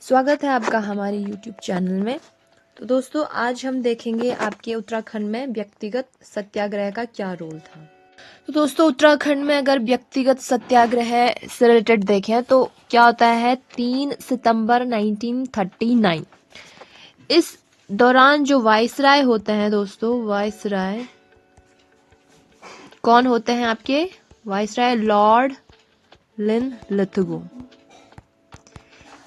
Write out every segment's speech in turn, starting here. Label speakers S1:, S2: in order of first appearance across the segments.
S1: स्वागत है आपका हमारे YouTube चैनल में। तो दोस्तों आज हम देखेंगे आपके उत्तराखंड में व्यक्तिगत सत्याग्रह का क्या रोल था। तो दोस्तों उत्तराखंड में अगर व्यक्तिगत सत्याग्रह से रिलेटेड देखें तो क्या होता है 3 सितंबर 1939 इस दौरान जो वायसराय होते हैं दोस्तों, वायसराय कौन होते हैं आपके? Viceroy Lord Linlithgow.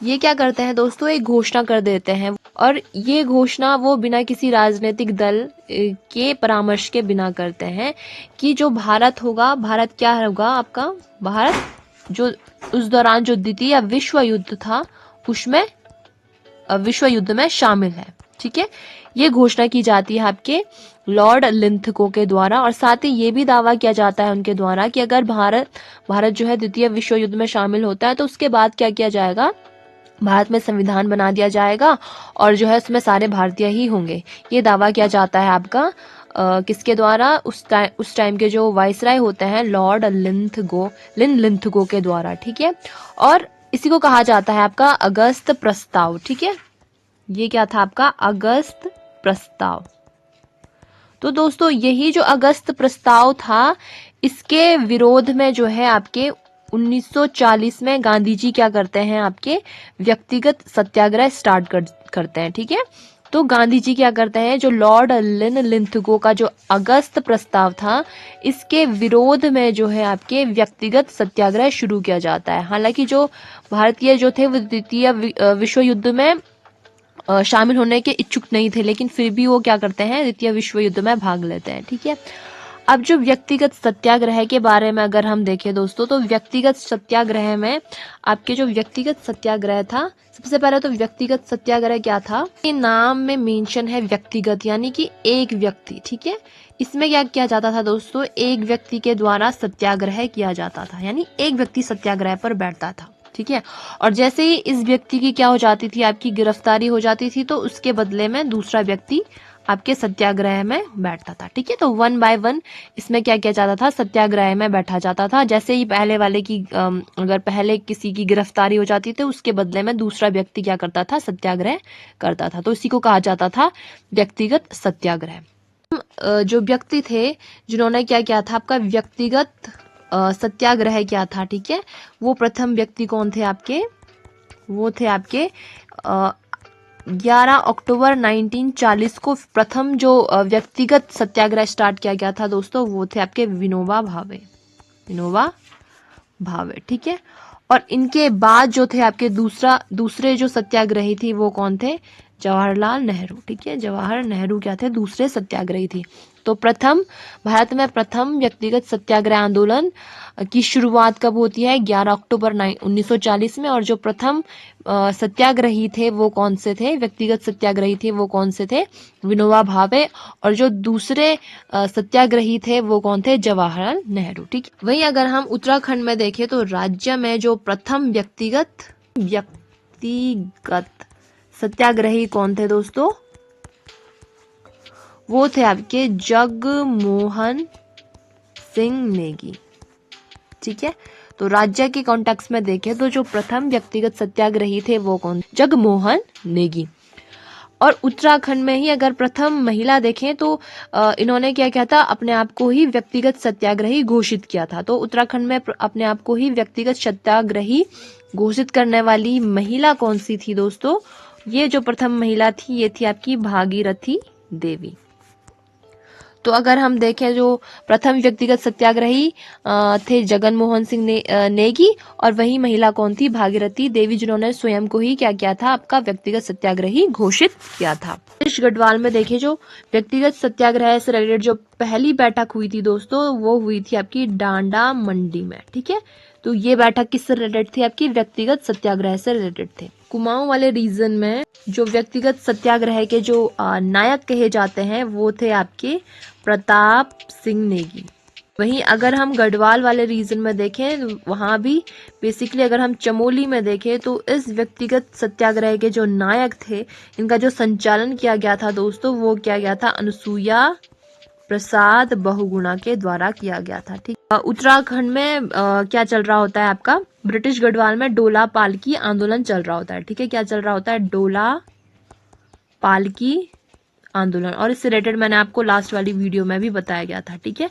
S1: ये क्या करते हैं दोस्तों, एक घोषणा कर देते हैं और ये घोषणा वो बिना किसी राजनीतिक दल के परामर्श के बिना करते हैं कि जो भारत होगा, भारत क्या होगा आपका? भारत जो उस दौरान जो द्वितीय विश्व युद्ध था उसमें विश्व युद्ध में शामिल है। ठीक है, ये घोषणा की जाती है आपके लॉर्ड लिंथगो के द्वारा और साथ ही ये भी दावा किया जाता है उनके द्वारा कि अगर भारत जो है द्वितीय विश्व युद्ध में शामिल होता है तो उसके बाद क्या किया जाएगा, भारत में संविधान बना दिया जाएगा और जो है उसमें सारे भारतीय ही होंगे। ये दावा किया जाता है आपका किसके द्वारा? उस टाइम के जो वायसराय होते हैं लॉर्ड लिनलिथगो के द्वारा। ठीक है, और इसी को कहा जाता है आपका अगस्त प्रस्ताव। ठीक है, ये क्या था आपका? अगस्त प्रस्ताव। तो दोस्तों यही जो अगस्त प्रस्ताव था, इसके विरोध में जो है आपके 1940 में गांधी जी क्या करते हैं, आपके व्यक्तिगत सत्याग्रह स्टार्ट करते हैं। ठीक है, तो गांधी जी क्या करते हैं, जो लॉर्ड लिनलिथगो का जो अगस्त प्रस्ताव था, इसके विरोध में जो है आपके व्यक्तिगत सत्याग्रह शुरू किया जाता है। हालांकि जो भारतीय जो थे वो द्वितीय विश्व युद्ध में शामिल होने के इच्छुक नहीं थे, लेकिन फिर भी वो क्या करते हैं, द्वितीय विश्व युद्ध में भाग लेते हैं। ठीक है, अब जो व्यक्तिगत सत्याग्रह के बारे में अगर हम देखें दोस्तों, तो व्यक्तिगत सत्याग्रह में आपके जो व्यक्तिगत सत्याग्रह था, सबसे पहले तो व्यक्तिगत सत्याग्रह क्या था, ये नाम में मेंशन है व्यक्तिगत, यानी कि एक व्यक्ति। ठीक है, इसमें क्या किया जाता था दोस्तों, एक व्यक्ति के द्वारा सत्याग्रह किया जाता था, यानी एक व्यक्ति सत्याग्रह पर बैठता था। ठीक है, और जैसे ही इस व्यक्ति की क्या हो जाती थी, आपकी गिरफ्तारी हो जाती थी, तो उसके बदले में दूसरा व्यक्ति आपके सत्याग्रह में बैठता था। ठीक है, तो 1 बाय 1 इसमें क्या किया जाता था, सत्याग्रह में बैठा जाता था। जैसे ही पहले वाले की अगर पहले किसी की गिरफ्तारी हो जाती थी, उसके बदले में दूसरा व्यक्ति क्या करता था, सत्याग्रह करता था। तो इसी को कहा जाता था व्यक्तिगत सत्याग्रह। जो व्यक्ति थे जिन्होंने क्या किया था, आपका व्यक्तिगत सत्याग्रह क्या था, ठीक है, वो प्रथम व्यक्ति कौन थे आपके? वो थे आपके 11 अक्टूबर 1940 को प्रथम जो व्यक्तिगत सत्याग्रह स्टार्ट किया गया था दोस्तों, वो थे आपके विनोबा भावे। विनोबा भावे। ठीक है, और इनके बाद जो थे आपके दूसरे जो सत्याग्रही थी वो कौन थे? जवाहरलाल नेहरू। ठीक है, जवाहर नेहरू क्या थे? दूसरे सत्याग्रही थी। तो भारत में प्रथम व्यक्तिगत सत्याग्रह आंदोलन की शुरुआत कब होती है? 11 अक्टूबर 1940 में। और जो प्रथम सत्याग्रही थे वो कौन से थे? व्यक्तिगत सत्याग्रही थे वो कौन से थे? विनोबा भावे। और जो दूसरे सत्याग्रही थे वो कौन थे? जवाहरलाल नेहरू। ठीक, वहीं अगर हम उत्तराखंड में देखें तो राज्य में जो प्रथम व्यक्तिगत सत्याग्रही कौन थे दोस्तों? वो थे आपके जगमोहन सिंह नेगी। ठीक है, तो राज्य के कॉन्टेक्स्ट में देखें तो जो प्रथम व्यक्तिगत सत्याग्रही थे वो कौन? जगमोहन नेगी। और उत्तराखंड में ही अगर प्रथम महिला देखें तो इन्होंने क्या किया था, अपने आप को ही व्यक्तिगत सत्याग्रही घोषित किया था। तो उत्तराखंड में अपने आप को ही व्यक्तिगत सत्याग्रही घोषित करने वाली महिला कौन सी थी दोस्तों? ये जो प्रथम महिला थी ये थी आपकी भागीरथी देवी। तो अगर हम देखें जो प्रथम व्यक्तिगत सत्याग्रही थे जगनमोहन सिंह नेगी, और वही महिला कौन थी? भागीरथी देवी, जिन्होंने स्वयं को ही क्या किया था, आपका व्यक्तिगत सत्याग्रही घोषित किया था। हरीश गढ़वाल में देखें जो व्यक्तिगत सत्याग्रह से रिलेटेड जो पहली बैठक हुई थी दोस्तों, वो हुई थी आपकी डांडा मंडी में। ठीक है, तो ये बैठक किससे रिलेटेड थी? आपकी व्यक्तिगत सत्याग्रह से रिलेटेड थे। कुमाऊं वाले रीजन में जो व्यक्तिगत सत्याग्रह के जो नायक कहे जाते हैं वो थे आपके प्रताप सिंह नेगी। वहीं अगर हम गढ़वाल वाले रीजन में देखें, वहां भी बेसिकली अगर हम चमोली में देखें तो इस व्यक्तिगत सत्याग्रह के जो नायक थे, इनका जो संचालन किया गया था दोस्तों, वो किया गया था अनुसुईया बहुगुणा के द्वारा किया गया था। ठीक, उत्तराखंड में क्या चल रहा होता है आपका? ब्रिटिश गढ़वाल में डोला पालकी आंदोलन चल रहा होता है। ठीक है, क्या चल रहा होता है? डोला पालकी आंदोलन। और इससे रिलेटेड मैंने आपको लास्ट वाली वीडियो में भी बताया गया था। ठीक है,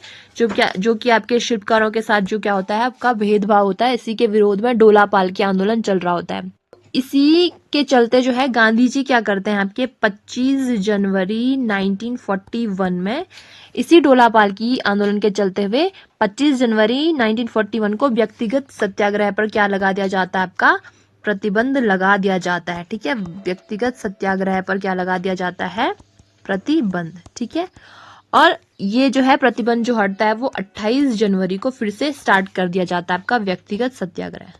S1: जो कि आपके शिल्पकारों के साथ जो क्या होता है, आपका भेदभाव होता है, इसी के विरोध में डोला पालकी आंदोलन चल रहा होता है। इसी के चलते जो है गांधी जी क्या करते हैं, आपके 25 जनवरी 1941 में इसी डोला पालकी आंदोलन के चलते हुए 25 जनवरी 1941 को व्यक्तिगत सत्याग्रह पर क्या लगा दिया जाता है, आपका प्रतिबंध लगा दिया जाता है। ठीक है, व्यक्तिगत सत्याग्रह पर क्या लगा दिया जाता है, प्रतिबंध। ठीक है, और ये जो है प्रतिबंध जो हटता है वो 28 जनवरी को फिर से स्टार्ट कर दिया जाता है आपका व्यक्तिगत सत्याग्रह।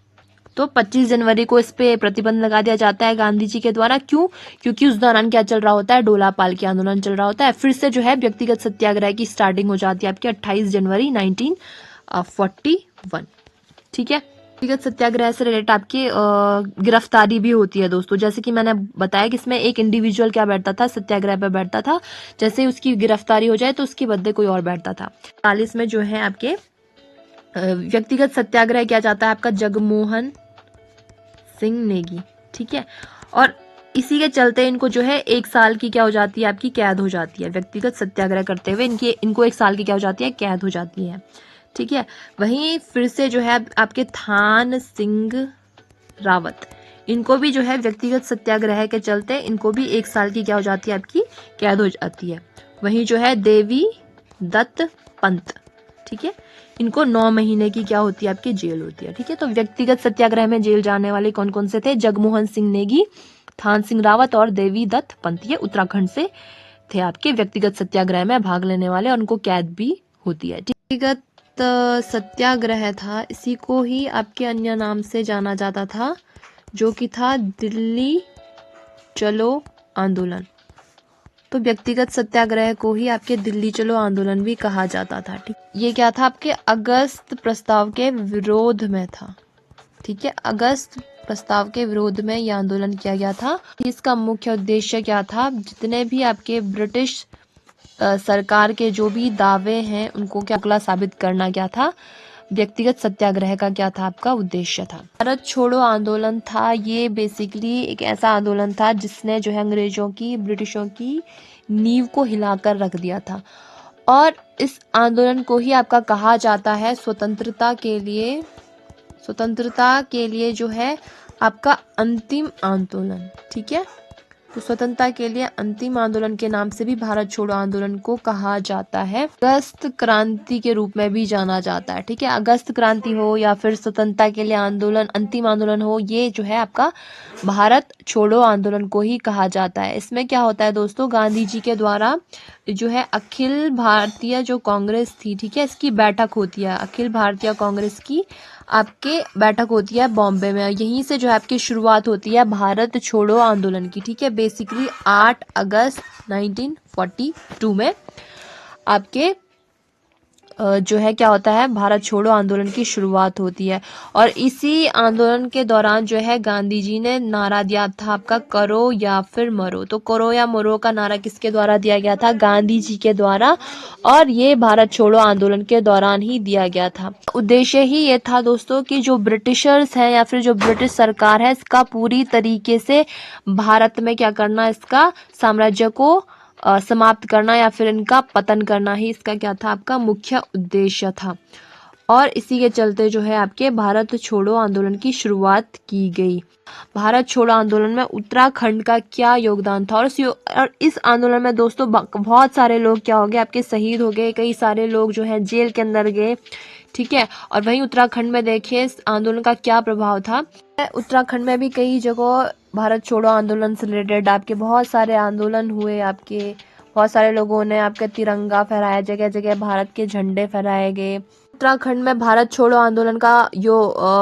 S1: तो 25 जनवरी को इस पे प्रतिबंध लगा दिया जाता है गांधी जी के द्वारा। क्यों? क्योंकि उस दौरान क्या चल रहा होता है, डोला पालकी आंदोलन चल रहा होता है। फिर से जो है व्यक्तिगत सत्याग्रह की स्टार्टिंग हो जाती है आपकी 28 जनवरी 1941। ठीक है, व्यक्तिगत सत्याग्रह से रिलेटेड आपकी गिरफ्तारी भी होती है दोस्तों। जैसे कि मैंने बताया कि इसमें एक इंडिविजुअल क्या बैठता था, सत्याग्रह पर बैठता था। जैसे उसकी गिरफ्तारी हो जाए तो उसके बदले कोई और बैठता था। 40 में जो है आपके व्यक्तिगत सत्याग्रह किया जाता है आपका जगमोहन सिंह नेगी। ठीक है, और इसी के चलते इनको जो है 1 साल की क्या हो जाती है, आपकी कैद हो जाती है। व्यक्तिगत सत्याग्रह करते हुए इनको 1 साल की क्या हो जाती है, कैद हो जाती है। ठीक है, वहीं फिर से जो है आपके थान सिंह रावत, इनको भी जो है व्यक्तिगत सत्याग्रह के चलते इनको भी 1 साल की क्या हो जाती है, आपकी कैद हो जाती है। वहीं जो है देवी दत्त पंत, ठीक है, इनको 9 महीने की क्या होती है, आपकी जेल होती है। ठीक है, तो व्यक्तिगत सत्याग्रह में जेल जाने वाले कौन कौन से थे? जगमोहन सिंह नेगी, थान सिंह रावत और देवी दत्त पंत। ये उत्तराखंड से थे आपके व्यक्तिगत सत्याग्रह में भाग लेने वाले, और उनको कैद भी होती है। व्यक्तिगत सत्याग्रह था, इसी को ही आपके अन्य नाम से जाना जाता था, जो कि था दिल्ली चलो आंदोलन। तो व्यक्तिगत सत्याग्रह को ही आपके दिल्ली चलो आंदोलन भी कहा जाता था। ठीक, ये क्या था, आपके अगस्त प्रस्ताव के विरोध में था। ठीक है, अगस्त प्रस्ताव के विरोध में यह आंदोलन किया गया था। इसका मुख्य उद्देश्य क्या था, जितने भी आपके ब्रिटिश सरकार के जो भी दावे हैं उनको क्या अगला साबित करना क्या था, व्यक्तिगत सत्याग्रह का क्या था, आपका उद्देश्य था। भारत छोड़ो आंदोलन था, ये बेसिकली एक ऐसा आंदोलन था जिसने जो है अंग्रेजों की, ब्रिटिशों की नींव को हिलाकर रख दिया था। और इस आंदोलन को ही आपका कहा जाता है स्वतंत्रता के लिए जो है आपका अंतिम आंदोलन। ठीक है, तो स्वतंत्रता के लिए अंतिम आंदोलन के नाम से भी भारत छोड़ो आंदोलन को कहा जाता है। अगस्त क्रांति के रूप में भी जाना जाता है। ठीक है, अगस्त क्रांति हो या फिर स्वतंत्रता के लिए आंदोलन, अंतिम आंदोलन हो, ये जो है आपका भारत छोड़ो आंदोलन को ही कहा जाता है। इसमें क्या होता है दोस्तों, गांधी जी के द्वारा जो है अखिल भारतीय जो कांग्रेस थी, ठीक है, इसकी बैठक होती है। अखिल भारतीय कांग्रेस की आपके बैठक होती है बॉम्बे में। यहीं से जो है आपकी शुरुआत होती है भारत छोड़ो आंदोलन की। ठीक है, बेसिकली 8 अगस्त 1942 में आपके जो है क्या होता है, भारत छोड़ो आंदोलन की शुरुआत होती है। और इसी आंदोलन के दौरान जो है गांधी जी ने नारा दिया था आपका करो या फिर मरो। तो करो या मरो का नारा किसके द्वारा दिया गया था, गांधी जी के द्वारा, और ये भारत छोड़ो आंदोलन के दौरान ही दिया गया था। उद्देश्य ही ये था दोस्तों कि जो ब्रिटिशर्स है या फिर जो ब्रिटिश सरकार है, इसका पूरी तरीके से भारत में क्या करना, इसका साम्राज्य को समाप्त करना या फिर इनका पतन करना ही इसका क्या था, आपका मुख्य उद्देश्य था। और इसी के चलते जो है आपके भारत छोड़ो आंदोलन की शुरुआत की गई। भारत छोड़ो आंदोलन में उत्तराखंड का क्या योगदान था, और इस आंदोलन में दोस्तों बहुत सारे लोग क्या हो गए, आपके शहीद हो गए, कई सारे लोग जो है जेल के अंदर गए। ठीक है, और वहीं उत्तराखंड में देखिए इस आंदोलन का क्या प्रभाव था। उत्तराखंड में भी कई जगह भारत छोड़ो आंदोलन से रिलेटेड आपके बहुत सारे आंदोलन हुए। आपके बहुत सारे लोगों ने आपका तिरंगा फहराया, जगह जगह भारत के झंडे फहराए गए। उत्तराखंड में भारत छोड़ो आंदोलन का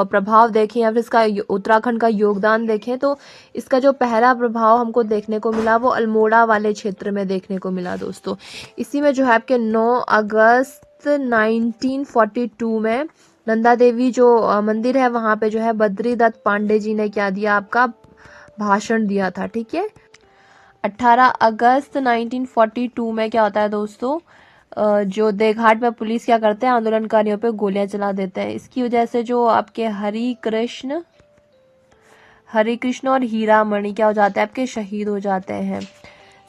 S1: प्रभाव देखें या फिर इसका उत्तराखंड का योगदान देखें, तो इसका जो पहला प्रभाव हमको देखने को मिला वो अल्मोड़ा वाले क्षेत्र में देखने को मिला दोस्तों। इसी में जो है आपके 9 अगस्त 1942 में नंदा देवी जो मंदिर है वहां पे जो है बद्री दत्त पांडे जी ने क्या दिया, आपका भाषण दिया था। ठीक है, 18 अगस्त 1942 में क्या होता है दोस्तों, जो देवघाट में पुलिस क्या करते हैं, आंदोलनकारियों पे गोलियां चला देते हैं। इसकी वजह से जो आपके हरि कृष्ण और हीरा मणि क्या हो जाते हैं, आपके शहीद हो जाते हैं।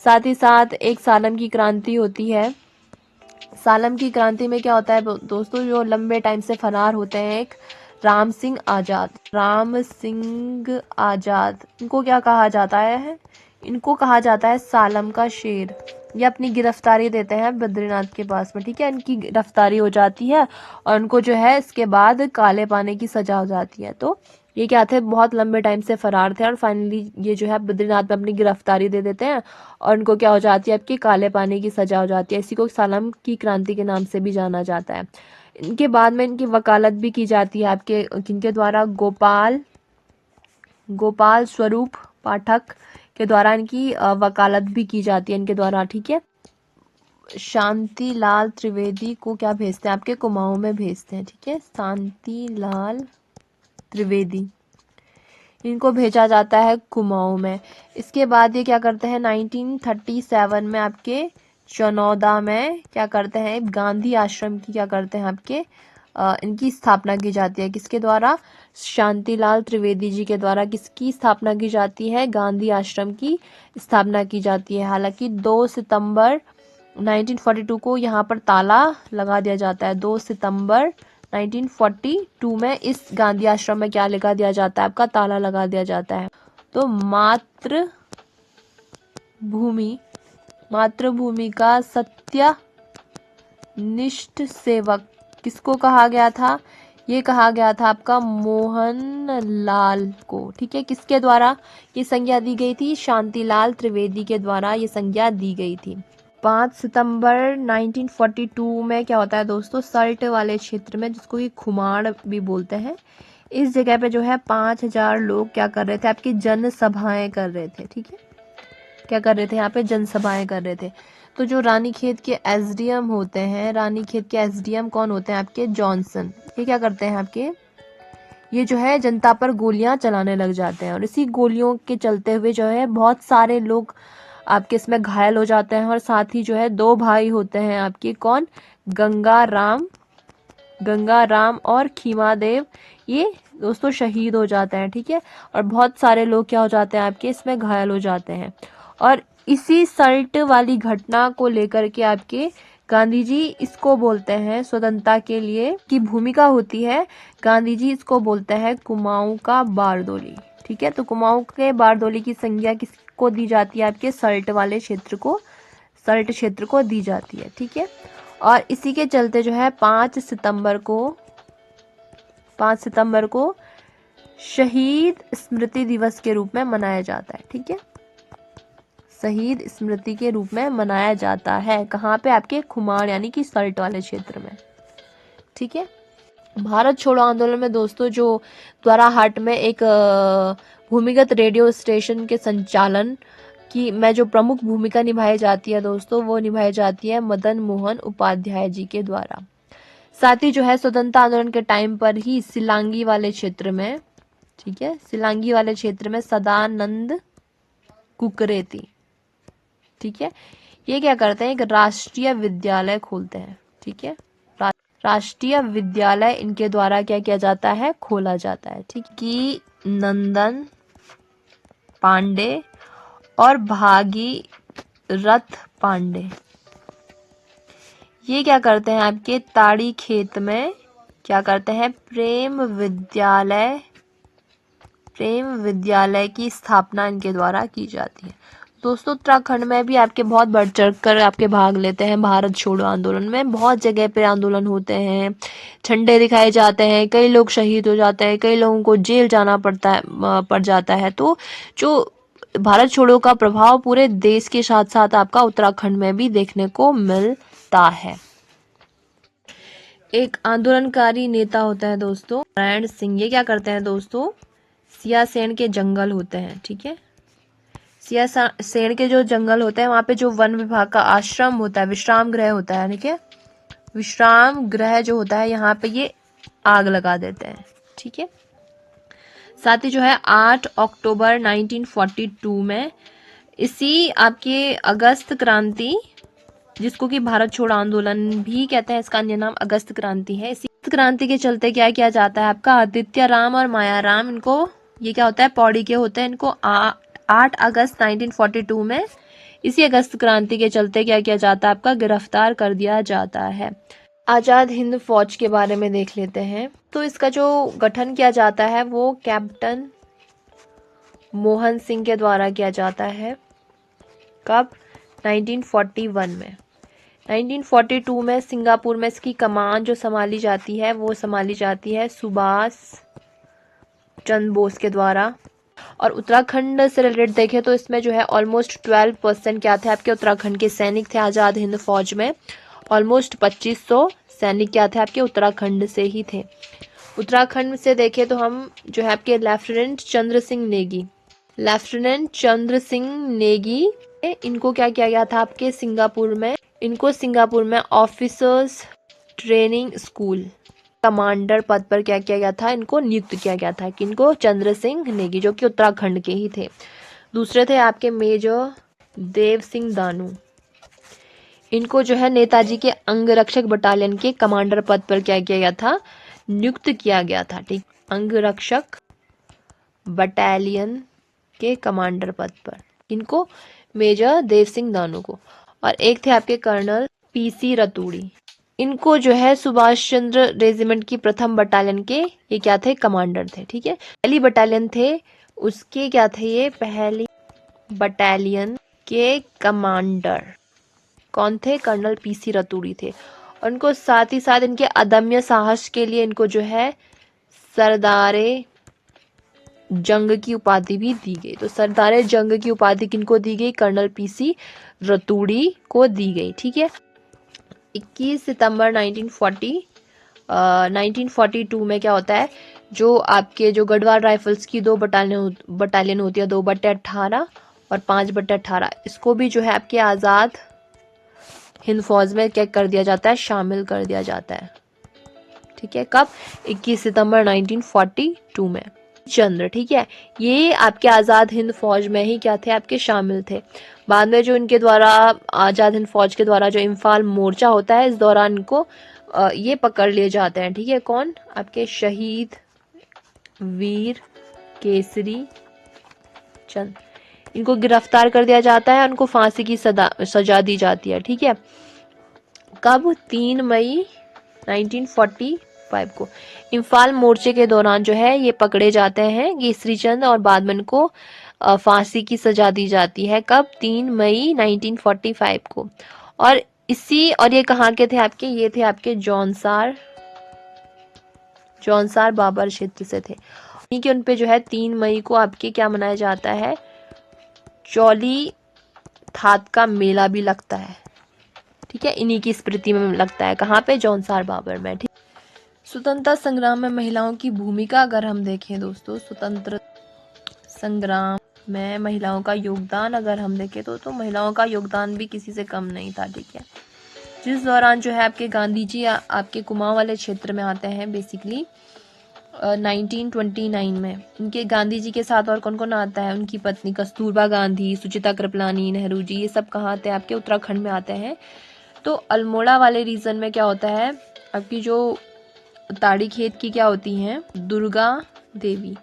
S1: साथ ही साथ एक सालम की क्रांति होती है। सालम की क्रांति में क्या होता है दोस्तों, जो लंबे टाइम से फरार होते हैं एक राम सिंह आजाद, इनको क्या कहा जाता है, इनको कहा जाता है सालम का शेर। ये अपनी गिरफ्तारी देते हैं बद्रीनाथ के पास में, ठीक है। इनकी गिरफ्तारी हो जाती है और उनको जो है इसके बाद काले पानी की सजा हो जाती है। तो ये क्या थे, बहुत लंबे टाइम से फरार थे और फाइनली ये जो है बद्रीनाथ में अपनी गिरफ्तारी दे देते हैं और उनको क्या हो जाती है, आपकी काले पानी की सजा हो जाती है। इसी को सालम की क्रांति के नाम से भी जाना जाता है। इनके बाद में इनकी वकालत भी की जाती है आपके किनके द्वारा, गोपाल स्वरूप पाठक के द्वारा इनकी वकालत भी की जाती है इनके द्वारा, ठीक है। शांतिलाल त्रिवेदी को क्या भेजते हैं, आपके कुमाऊं में भेजते हैं, ठीक है। शांतिलाल त्रिवेदी, इनको भेजा जाता है कुमाऊं में। इसके बाद ये क्या करते हैं, 1937 में आपके चनौदा में क्या करते हैं, गांधी आश्रम की क्या करते हैं आपके इनकी स्थापना की जाती है। किसके द्वारा, शांतिलाल त्रिवेदी जी के द्वारा किसकी स्थापना की जाती है, गांधी आश्रम की स्थापना की जाती है। हालांकि 2 सितंबर 1942 को यहाँ पर ताला लगा दिया जाता है। 2 सितंबर 1942 में इस गांधी आश्रम में क्या लगा दिया जाता है, आपका ताला लगा दिया जाता है। तो मातृभूमि का सत्यनिष्ठ सेवक किसको कहा गया था, ये कहा गया था आपका मोहन लाल को, ठीक है। किसके द्वारा ये संज्ञा दी गई थी, शांतिलाल त्रिवेदी के द्वारा ये संज्ञा दी गई थी। 5 सितंबर 1942 में क्या होता है दोस्तों, सल्ट वाले क्षेत्र में, जिसको कि खुमाड़ भी बोलते हैं, इस जगह पे जो है 5000 लोग क्या कर रहे थे, आपकी जनसभाएं कर रहे थे, ठीक है। क्या कर रहे थे, यहाँ पे जनसभाएं कर रहे थे। तो जो रानीखेत के एसडीएम होते हैं, रानीखेत के एसडीएम कौन होते हैं, आपके जॉनसन, ये क्या करते हैं आपके, ये जो है जनता पर गोलियां चलाने लग जाते हैं और इसी गोलियों के चलते हुए जो है बहुत सारे लोग आपके इसमें घायल हो जाते हैं। और साथ ही जो है 2 भाई होते हैं आपके, कौन, गंगाराम और खीमादेव, ये दोस्तों शहीद हो जाते हैं, ठीक है। और बहुत सारे लोग क्या हो जाते हैं आपके इसमें घायल हो जाते हैं। और इसी सल्ट वाली घटना को लेकर के आपके गांधी जी इसको बोलते हैं, स्वतंत्रता के लिए की भूमिका होती है, गांधी जी इसको बोलते हैं कुमाऊं का बारदोली, ठीक है। तो कुमाऊं के बारदोली की संज्ञा किसको दी जाती है, आपके सल्ट क्षेत्र को दी जाती है, ठीक है। और इसी के चलते जो है 5 सितंबर को शहीद स्मृति दिवस के रूप में मनाया जाता है, ठीक है। शहीद स्मृति के रूप में मनाया जाता है, कहाँ पे, आपके खुमाड़ यानी कि सल्ट वाले क्षेत्र में, ठीक है। भारत छोड़ो आंदोलन में दोस्तों जो द्वाराहाट में एक भूमिगत रेडियो स्टेशन के संचालन की में जो प्रमुख भूमिका निभाई जाती है दोस्तों, वो निभाई जाती है मदन मोहन उपाध्याय जी के द्वारा। साथ ही जो है स्वतंत्रता आंदोलन के टाइम पर ही सिलांगी वाले क्षेत्र में, ठीक है, सिलांगी वाले क्षेत्र में सदानंद कुकरेती, ठीक है, ये क्या करते हैं, एक राष्ट्रीय विद्यालय खोलते हैं, ठीक है। राष्ट्रीय विद्यालय इनके द्वारा क्या किया जाता है, खोला जाता है, ठीक। कि नंदन पांडे और भागीरथ पांडे, ये क्या करते हैं, आपके ताड़ी खेत में क्या करते हैं, प्रेम विद्यालय की स्थापना इनके द्वारा की जाती है। दोस्तों उत्तराखंड में भी आपके बहुत बढ़ चढ़ कर आपके भाग लेते हैं भारत छोड़ो आंदोलन में। बहुत जगह पे आंदोलन होते हैं, झंडे दिखाए जाते हैं, कई लोग शहीद हो जाते हैं, कई लोगों को जेल जाना पड़ जाता है। तो जो भारत छोड़ो का प्रभाव पूरे देश के साथ साथ आपका उत्तराखंड में भी देखने को मिलता है। एक आंदोलनकारी नेता होता है दोस्तों नारायण सिंह, ये क्या करते हैं दोस्तों, सियासेन के जंगल होते हैं, ठीक है। सियासेन के जो जंगल होते हैं वहां पे जो वन विभाग का आश्रम होता है, विश्राम गृह होता है, ठीक है, विश्राम गृह जो होता है यहाँ पे ये आग लगा देते हैं, ठीक है। साथ ही जो है 8 अक्टूबर 1942 में इसी आपके अगस्त क्रांति जिसको कि भारत छोड़ो आंदोलन भी कहते हैं। इसका अन्य नाम अगस्त क्रांति है। इसी क्रांति के चलते क्या किया जाता है आपका, आदित्य राम और माया राम, इनको ये क्या होता है, पौड़ी के होते हैं। इनको 8 अगस्त 1942 में इसी अगस्त क्रांति के चलते क्या किया जाता है आपका, गिरफ्तार कर दिया जाता है। आजाद हिंद फौज के बारे में देख लेते हैं। तो इसका जो गठन किया जाता है वो कैप्टन मोहन सिंह के द्वारा किया जाता है। कब, 1941 में। 1942 में सिंगापुर में इसकी कमान जो संभाली जाती है वो संभाली जाती है सुभाष चंद्र बोस के द्वारा। और उत्तराखंड से रिलेटेड देखें तो इसमें जो है ऑलमोस्ट 12% क्या थे आपके उत्तराखंड के सैनिक थे आजाद हिंद फौज में। ऑलमोस्ट 2500 सैनिक क्या थे आपके उत्तराखंड से ही थे। उत्तराखंड से देखें तो हम जो है आपके लेफ्टिनेंट चंद्र सिंह नेगी, इनको क्या किया गया था आपके सिंगापुर में ऑफिसर्स ट्रेनिंग स्कूल कमांडर पद पर क्या किया गया था, इनको नियुक्त किया गया था। किनको, चंद्र सिंह नेगी, जो कि उत्तराखंड के ही थे। दूसरे थे आपके मेजर देव सिंह दानू, इनको जो है नेताजी के अंगरक्षक बटालियन के कमांडर पद पर क्या किया गया था, नियुक्त किया गया था। ठीक, अंगरक्षक बटालियन के कमांडर पद पर इनको, मेजर देव सिंह दानू को। और एक थे आपके कर्नल पीसी रतूड़ी, इनको जो है सुभाष चंद्र रेजिमेंट की प्रथम बटालियन के ये क्या थे, कमांडर थे। ठीक है, पहली बटालियन थे उसके क्या थे, ये पहली बटालियन के कमांडर कौन थे, कर्नल पीसी रतूड़ी थे। और इनको साथ ही साथ इनके अदम्य साहस के लिए इनको जो है सरदारे जंग की उपाधि भी दी गई। तो सरदारे जंग की उपाधि किनको दी गई, कर्नल पीसी रतूड़ी को दी गई। ठीक है, 21 सितंबर 1942 में क्या होता है, जो आपके जो गढ़वाल राइफल्स की 2 बटालियन होती है, 2/18 और 5/18, इसको भी जो है आपके आज़ाद हिंद फौज में क्या कर दिया जाता है, शामिल कर दिया जाता है। ठीक है, कब, 21 सितंबर 1942 में। चंद्र, ठीक है, ये आपके आज़ाद हिंद फौज में ही क्या थे आपके, शामिल थे। बाद में जो इनके द्वारा आज़ाद हिंद फौज के द्वारा जो इम्फाल मोर्चा होता है, इस दौरान इनको ये पकड़ लिए जाते हैं। ठीक है, कौन, आपके शहीद वीर केसरी चंद, इनको गिरफ्तार कर दिया जाता है, उनको फांसी की सजा दी जाती है। ठीक है, कब, 3 मई 1945 को इम्फाल मोर्चे के दौरान जो है ये पकड़े जाते हैं केसरी चंद, और बाद में इनको फांसी की सजा दी जाती है। कब, 3 मई 1945 को। और ये कहाँ के थे आपके, ये थे आपके जौनसार बाबर क्षेत्र से थे। इन्हीं के उन पे जो है 3 मई को आपके क्या मनाया जाता है, चौली थात का मेला भी लगता है। ठीक है, इन्हीं की स्मृति में लगता है, कहाँ पे, जौनसार बाबर में। ठीक, स्वतंत्रता संग्राम में महिलाओं की भूमिका अगर हम देखें दोस्तों, स्वतंत्र संग्राम में महिलाओं का योगदान अगर हम देखें तो महिलाओं का योगदान भी किसी से कम नहीं था। ठीक है, जिस दौरान जो है आपके गांधी जी आपके कुमाऊं वाले क्षेत्र में आते हैं, बेसिकली 1929 में। इनके गांधी जी के साथ और कौन कौन आता है, उनकी पत्नी कस्तूरबा गांधी, सुचिता कृपलानी, नेहरू जी, ये सब कहाँ आते हैं आपके, उत्तराखंड में आते हैं। तो अल्मोड़ा वाले रीजन में क्या होता है, आपकी जो ताड़ी खेत की क्या होती हैं, दुर्गा देवी।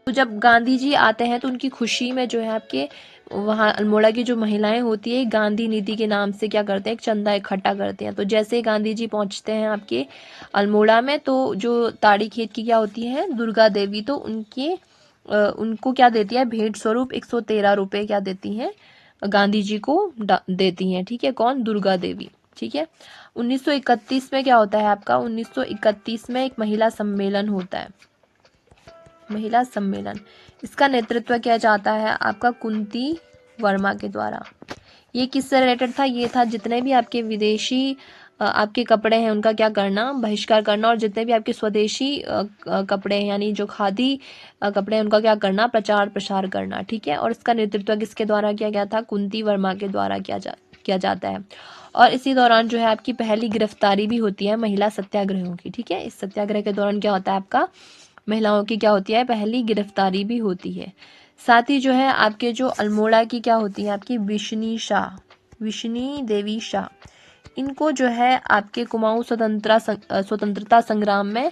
S1: तो जब गांधी जी आते हैं तो उनकी खुशी में जो है आपके वहाँ अल्मोड़ा की जो महिलाएं होती है, गांधी निधि के नाम से क्या करते हैं, एक चंदा इकट्ठा करते हैं। तो जैसे ही गांधी जी पहुंचते हैं आपके अल्मोड़ा में, तो जो ताड़ी खेत की क्या होती है, दुर्गा देवी, तो उनको क्या देती है, भेंट स्वरूप 113 रुपये क्या देती हैं, गांधी जी को देती हैं। ठीक है, कौन, दुर्गा देवी। ठीक है, 1931 में क्या होता है आपका, 1931 में एक महिला सम्मेलन होता है, महिला सम्मेलन। इसका नेतृत्व किया जाता है आपका कुंती वर्मा के द्वारा। ये किससे रिलेटेड था, ये था जितने भी आपके विदेशी आपके कपड़े हैं उनका क्या करना, बहिष्कार करना, और जितने भी आपके स्वदेशी कपड़े हैं यानी जो खादी कपड़े हैं उनका क्या करना, प्रचार प्रसार करना। ठीक है, और इसका नेतृत्व किसके द्वारा किया गया था, कुंती वर्मा के द्वारा किया जाता है। और इसी दौरान जो है आपकी पहली गिरफ्तारी भी होती है महिला सत्याग्रहियों की। ठीक है, इस सत्याग्रह के दौरान क्या होता है आपका, महिलाओं की क्या होती है, पहली गिरफ्तारी भी होती है। साथ ही जो है आपके जो अल्मोड़ा की क्या होती है आपकी विष्णी देवी शाह, इनको जो है आपके कुमाऊं स्वतंत्रता संग्राम में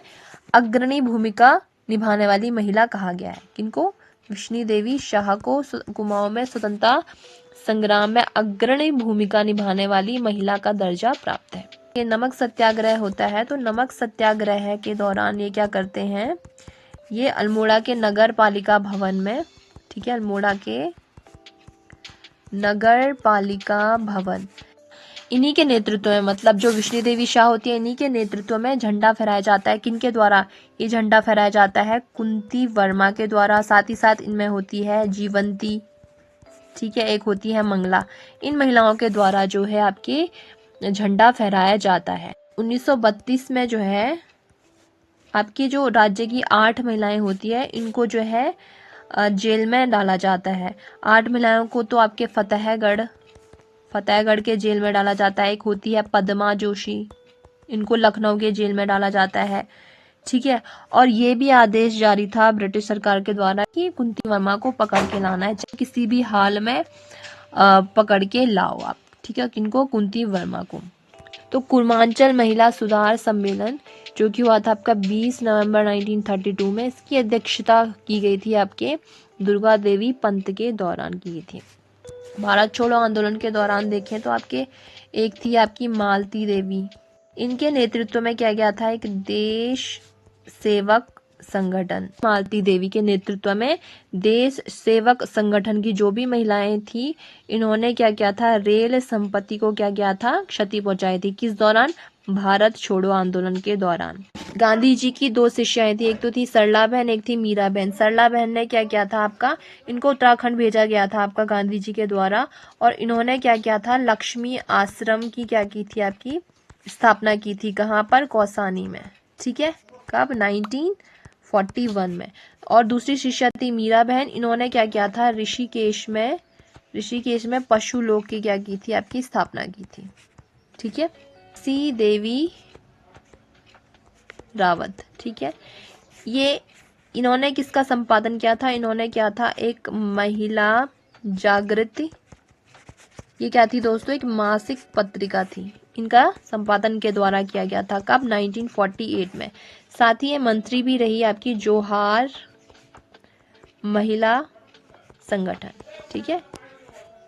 S1: अग्रणी भूमिका निभाने वाली महिला कहा गया है। किनको? विष्णु देवी शाह को कुमाऊं में स्वतंत्रता संग्राम में अग्रणी भूमिका निभाने वाली महिला का दर्जा प्राप्त है। ये नमक सत्याग्रह होता है, तो नमक सत्याग्रह के दौरान ये क्या करते हैं, ये अल्मोड़ा के नगर पालिका भवन में, ठीक है, अल्मोड़ा के नगर पालिका भवन, इन्हीं के नेतृत्व में, मतलब जो विष्णु देवी शाह होती है इन्हीं के नेतृत्व में झंडा फहराया जाता है। किनके द्वारा ये झंडा फहराया जाता है? कुंती वर्मा के द्वारा। साथ ही साथ इनमें होती है जीवंती, ठीक है, एक होती है मंगला। इन महिलाओं के द्वारा जो है आपके झंडा फहराया जाता है। 1932 में जो है आपकी जो राज्य की 8 महिलाएं होती है इनको जो है जेल में डाला जाता है। 8 महिलाओं को तो आपके फतेहगढ़ के जेल में डाला जाता है। एक होती है पद्मा जोशी, इनको लखनऊ के जेल में डाला जाता है, ठीक है। और ये भी आदेश जारी था ब्रिटिश सरकार के द्वारा कि कुंती वर्मा को पकड़ के लाना है, चाहे किसी भी हाल में पकड़ के लाओ आप, ठीक है, किनको? कुंती वर्मा को। तो कुर्मांचल महिला सुधार सम्मेलन जो कि हुआ था आपका 20 नवंबर 1932 में, इसकी अध्यक्षता की गई थी आपके दुर्गा देवी पंत के दौरान की गई थी। भारत छोड़ो आंदोलन के दौरान देखें तो आपके एक थी आपकी मालती देवी, इनके नेतृत्व में किया गया था एक देश सेवक संगठन। मालती देवी के नेतृत्व में देश सेवक संगठन की जो भी महिलाएं थी इन्होंने क्या किया था, रेल संपत्ति को क्या किया था, क्षति पहुंचाई थी। किस दौरान? भारत छोड़ो आंदोलन के दौरान। गांधी जी की 2 शिष्याएं थी, एक तो थी सरला बहन, एक थी मीरा बहन। सरला बहन ने क्या किया था आपका, इनको उत्तराखंड भेजा गया था आपका गांधी जी के द्वारा, और इन्होंने क्या किया था, लक्ष्मी आश्रम की क्या की थी, आपकी स्थापना की थी। कहाँ पर? कौसानी में, ठीक है। कब? 1941 में। और दूसरी शिष्या थी मीरा बहन, इन्होंने क्या किया था, ऋषिकेश में पशु लोक की क्या की थी, आपकी स्थापना की थी, ठीक है। सी देवी रावत, ठीक है, ये इन्होंने किसका संपादन किया था, इन्होंने किया था एक महिला जागृति, ये क्या थी दोस्तों, एक मासिक पत्रिका थी, इनका संपादन के द्वारा किया गया था। कब? 1948 में। साथ ही ये मंत्री भी रही आपकी जोहार महिला संगठन, ठीक है,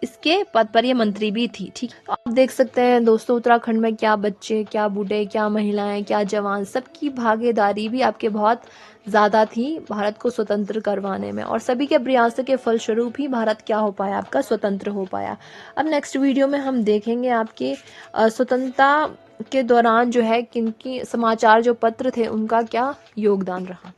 S1: इसके पद पर ये मंत्री भी थी, ठीक। आप देख सकते हैं दोस्तों उत्तराखंड में क्या बच्चे, क्या बूढ़े, क्या महिलाएं, क्या जवान, सबकी भागीदारी भी आपके बहुत ज़्यादा थी भारत को स्वतंत्र करवाने में, और सभी के प्रयासों के फलस्वरूप ही भारत क्या हो पाया, आपका स्वतंत्र हो पाया। अब नेक्स्ट वीडियो में हम देखेंगे आपके स्वतंत्रता के दौरान जो है किनकी समाचार जो पत्र थे उनका क्या योगदान रहा।